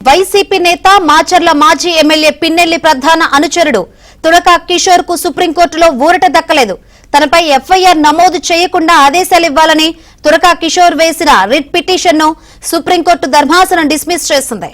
YCP నేత మాచర్ల మాజీ MLA Pinnelli ప్రధాన అనుచరుడు తురక కిషోర్ కు సుప్రీంకోర్టులో ఊరట దక్కలేదు. తనపై ఎఫ్ఐఆర్ నమోదు చేయకుండా ఆదేశాలివ్వాలని తురక కిషోర్ వేసిన రిట్ పిటిషన్ ను సుప్రీంకోర్టు ధర్మాసనం డిస్మిస్ చేసింది.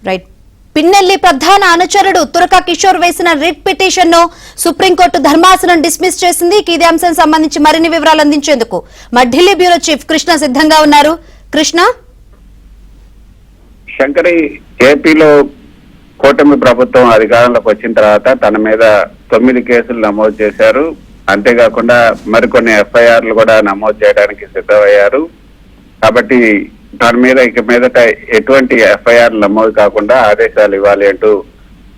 రైట్ పిన్నెల్లి ప్రధాన అనుచరుడు తురక కిషోర్ వేసిన రిట్ పిటిషన్ ను సుప్రీంకోర్టు ధర్మాసనం డిస్మిస్ చేసింది. ఇదే అంశం సంబంధించి మరిన్ని వివరాలు అందించేందుకు మా ఢిల్లీ బ్యూరో చీఫ్ కృష్ణ సిద్ధంగా ఉన్నారు. కృష్ణ, శంకరి, ఏపీలో కూటమి ప్రభుత్వం అధికారంలోకి వచ్చిన తర్వాత తన మీద 9 కేసులు నమోదు చేశారు. అంతేకాకుండా మరికొన్ని ఎఫ్ఐఆర్లు కూడా నమోదు చేయడానికి సిద్ధమయ్యారు. కాబట్టి దాని మీద ఇక మీదట ఎటువంటి ఎఫ్ఐఆర్ నమోదు కాకుండా ఆదేశాలు ఇవ్వాలి అంటూ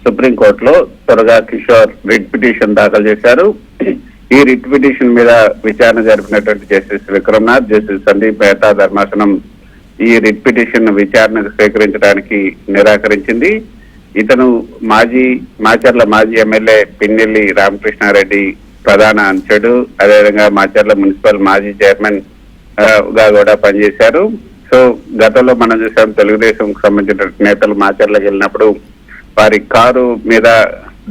సుప్రీంకోర్టులో త్వరగా కిషోర్ రిట్ పిటిషన్ దాఖలు చేశారు. ఈ రిట్ పిటిషన్ మీద విచారణ జరిపినటువంటి జస్టిస్ విక్రమ్నాథ్, జస్టిస్ సందీప్ మెహతా ధర్మాసనం ఈ రిట్ పిటిషన్ విచారణకు స్వీకరించడానికి నిరాకరించింది. ఇతను మాచర్ల మాజీ ఎమ్మెల్యే పిన్నెల్లి రామకృష్ణారెడ్డి ప్రధాన అనుచరుడు, అదేవిధంగా మాచర్ల మున్సిపల్ మాజీ చైర్మన్ గా కూడా పనిచేశారు. సో గతంలో మనం చూసాం, తెలుగుదేశం సంబంధించిన నేతలు మాచర్లకు వెళ్ళినప్పుడు వారి కారు మీద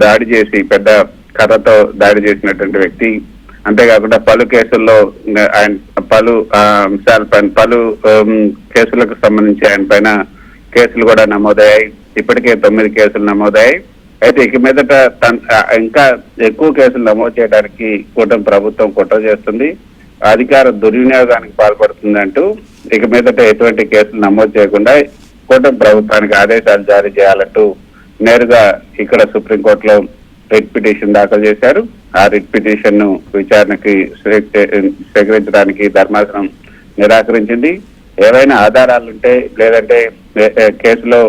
దాడి చేసి పెద్ద కర్రతో దాడి చేసినటువంటి వ్యక్తి. అంతేకాకుండా పలు కేసుల్లో ఆయన పలు అంశాలపైన పలు కేసులకు సంబంధించి ఆయన పైన కేసులు కూడా నమోదయ్యాయి. ఇప్పటికే 9 కేసులు నమోదయ్యాయి. అయితే ఇక మీదట ఇంకా ఎక్కువ కేసులు నమోదు చేయడానికి కూటమి ప్రభుత్వం కుట్ర చేస్తుంది, అధికార దుర్వినియోగానికి పాల్పడుతుందంటూ ఇక మీదట ఎటువంటి కేసులు నమోదు చేయకుండా కూటమి ప్రభుత్వానికి ఆదేశాలు జారీ చేయాలంటూ నేరుగా ఇక్కడ సుప్రీంకోర్టులో రిట్ పిటిషన్ దాఖలు చేశారు. ఆ రిట్ పిటిషన్ ను విచారణకి స్వీకరించడానికి ధర్మాసనం నిరాకరించింది. ఏవైనా ఆధారాలుంటే లేదంటే కేసులో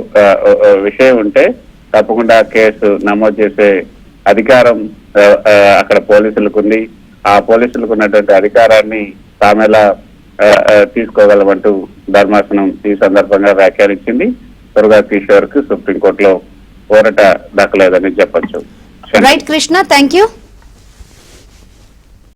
విషయం ఉంటే తప్పకుండా కేసు నమోదు చేసే అధికారం అక్కడ పోలీసులకు ఉంది. ఆ పోలీసులకు ఉన్నటువంటి అధికారాన్ని తామెలా తీసుకోగలమంటూ ధర్మాసనం ఈ సందర్భంగా వ్యాఖ్యానించింది. త్వరగా కిషోర్ కు సుప్రీంకోర్టులో ఊరట దక్కలేదని చెప్పొచ్చు. Right Krishna, thank you.